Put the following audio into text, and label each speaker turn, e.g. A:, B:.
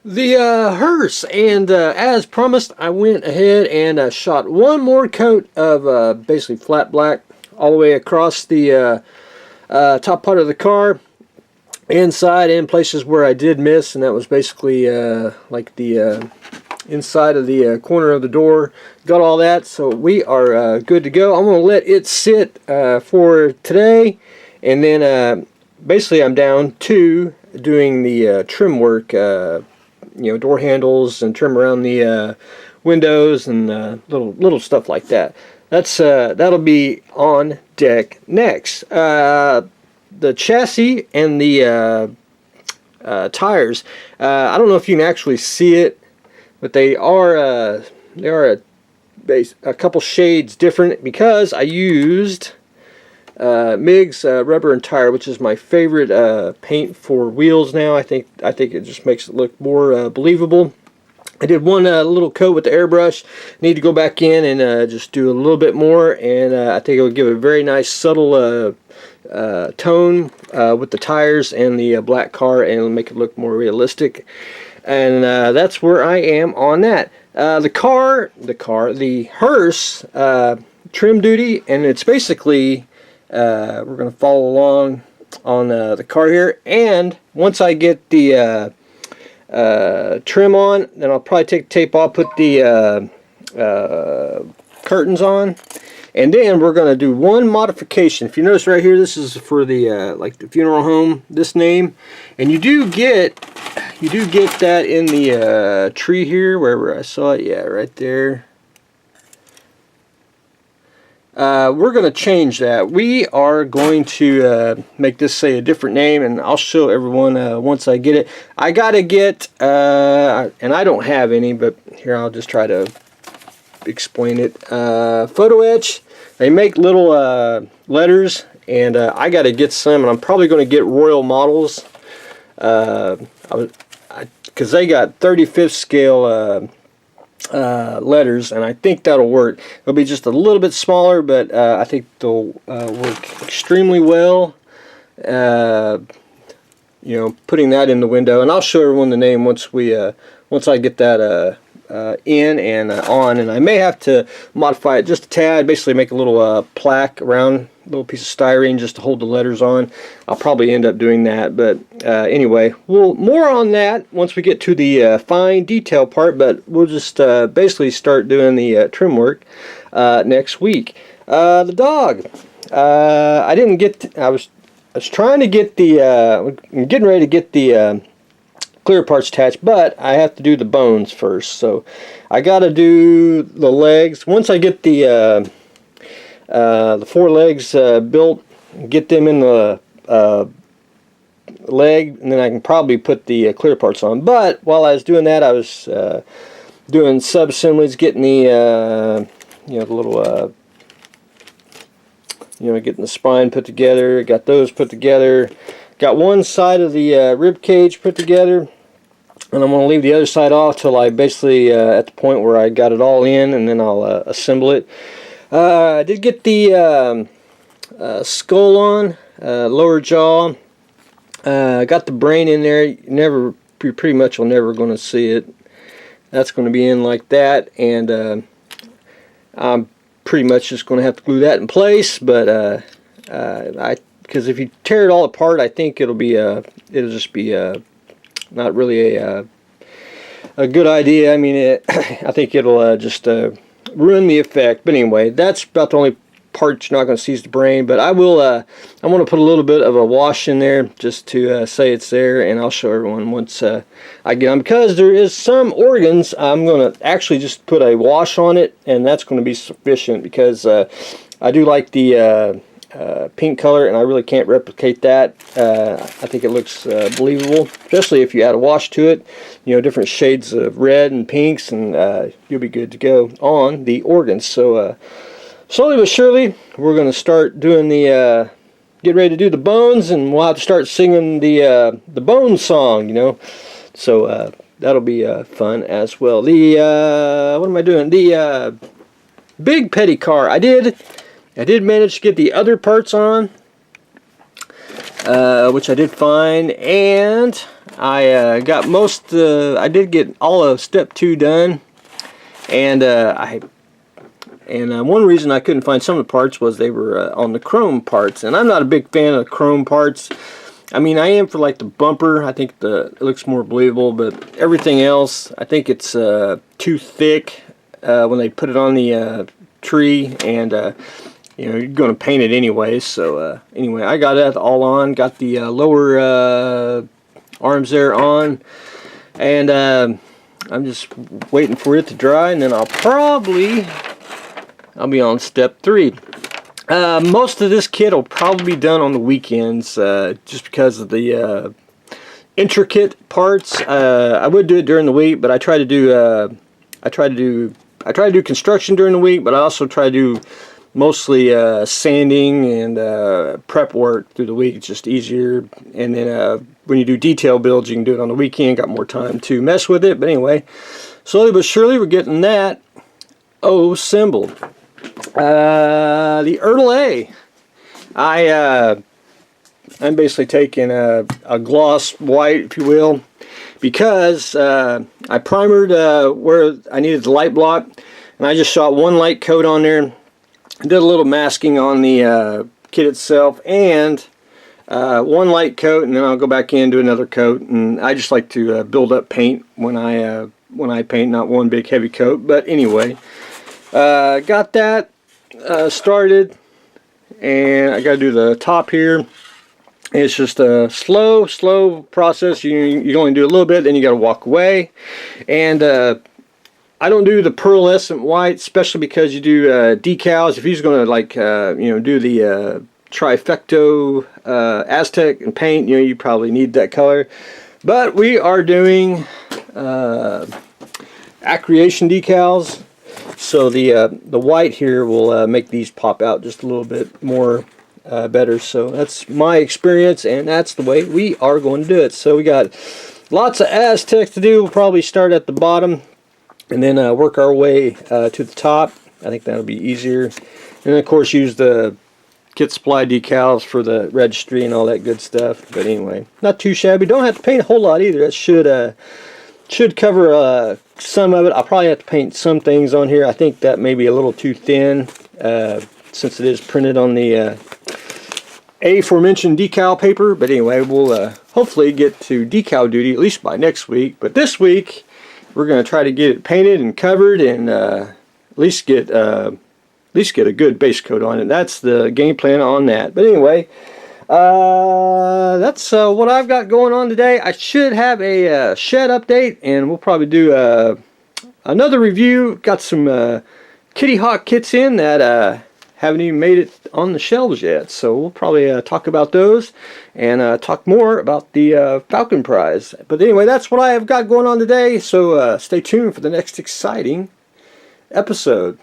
A: The Hearse, and as promised, I went ahead and shot one more coat of basically flat black all the way across the top part of the car, inside and places where I did miss, and that was basically like the inside of the corner of the door. Got all that, so we are good to go. I'm going to let it sit for today, and then basically I'm down to doing the trim work, door handles and trim around the windows and little stuff like that. That'll be on deck next. The chassis and the tires. I don't know if you can actually see it, but they are a couple shades different because I used MIG's rubber and tire, which is my favorite paint for wheels now. I think it just makes it look more believable. I did one little coat with the airbrush. Need to go back in and just do a little bit more, and I think it would give a very nice subtle tone with the tires and the black car, and it'll make it look more realistic. And that's where I am on that. The Hearse trim duty, and it's basically we're going to follow along on the car here, and once I get the trim on, then I'll probably take the tape off, put the curtains on, and then we're going to do one modification. If you notice right here, this is for the like the funeral home, this name, and you do get that in the tree here, wherever I saw it. Yeah, right there. We're going to change that. We are going to make this say a different name, and I'll show everyone once I get it. I gotta get, and I don't have any, but here I'll just try to explain it. Photo etch. They make little letters, and I gotta get some, and I'm probably going to get Royal Models, because they got 35th scale letters, and I think that'll work. It'll be just a little bit smaller, but I think they'll work extremely well. Putting that in the window, and I'll show everyone the name once I get that in and on, and I may have to modify it just a tad, basically make a little plaque around, a little piece of styrene just to hold the letters on. I'll probably end up doing that, but anyway, more on that once we get to the fine detail part, but we'll just basically start doing the trim work next week. The dog, I was trying to get the getting ready to get the clear parts attached, but I have to do the bones first, so I gotta do the legs. Once I get the four legs built, get them in the leg, and then I can probably put the clear parts on. But while I was doing that, I was doing sub-assemblies, getting the the little getting the spine put together. Got those put together. Got one side of the rib cage put together, and I'm going to leave the other side off till I basically at the point where I got it all in, and then I'll assemble it. I did get the skull on, lower jaw. Got the brain in there. You pretty much are never going to see it. That's going to be in like that, and I'm pretty much just going to have to glue that in place. But because if you tear it all apart, I think it'll just be not really a good idea. I mean, I think it'll just ruin the effect. But anyway, that's about the only part you're not going to see is the brain. But I will. I want to put a little bit of a wash in there just to say it's there, and I'll show everyone once I get on. Because there is some organs, I'm going to actually just put a wash on it, and that's going to be sufficient, because I do like the pink color, and I really can't replicate that. I think it looks believable, especially if you add a wash to it. Different shades of red and pinks, and you'll be good to go on the organs. So slowly but surely, we're going to start doing the get ready to do the bones, and we'll have to start singing the bone song. So that'll be fun as well. The what am I doing? The big petty car. I did manage to get the other parts on, which I did find, and I got most. I did get all of step 2 done, and one reason I couldn't find some of the parts was they were on the chrome parts, and I'm not a big fan of chrome parts. I mean, I am for like the bumper. I think it looks more believable, but everything else, I think it's too thick when they put it on the tree, and you know, you're going to paint it anyway. So anyway, I got that all on. Got the lower arms there on, and I'm just waiting for it to dry, and then I'll be on step 3. Most of this kit will probably be done on the weekends, just because of the intricate parts. I would do it during the week, but I try to do construction during the week, but I also try to do mostly sanding and prep work through the week. It's just easier, and then when you do detail builds, you can do it on the weekend. Got more time to mess with it. But anyway, slowly but surely we're getting that assembled. The Ertl A. I'm basically taking a gloss white, if you will, because I primered where I needed the light block, and I just shot one light coat on there. Did a little masking on the kit itself, and one light coat, and then I'll go back in and do another coat. And I just like to build up paint when I paint, not one big heavy coat. But anyway, got that started, and I got to do the top here. It's just a slow process. You only do a little bit, then you got to walk away. And I don't do the pearlescent white, especially because you do decals. If you're going to like do the trifecto Aztec and paint, you probably need that color. But we are doing accretion decals, so the white here will make these pop out just a little bit more better. So that's my experience, and that's the way we are going to do it. So we got lots of Aztec to do. We'll probably start at the bottom and then work our way to the top. I think that'll be easier. And of course use the kit supply decals for the registry and all that good stuff. But anyway, not too shabby. Don't have to paint a whole lot either. That should cover some of it. I'll probably have to paint some things on here. I think that may be a little too thin since it is printed on the aforementioned decal paper. But anyway, we'll hopefully get to decal duty at least by next week. But this week we're going to try to get it painted and covered, and at least get a good base coat on it. That's the game plan on that. But anyway, that's what I've got going on today. I should have a shed update, and we'll probably do another review. Got some Kitty Hawk kits in that haven't even made it on the shelves yet, so we'll probably talk about those and talk more about the Falcon Prize. But anyway, that's what I have got going on today, so stay tuned for the next exciting episode.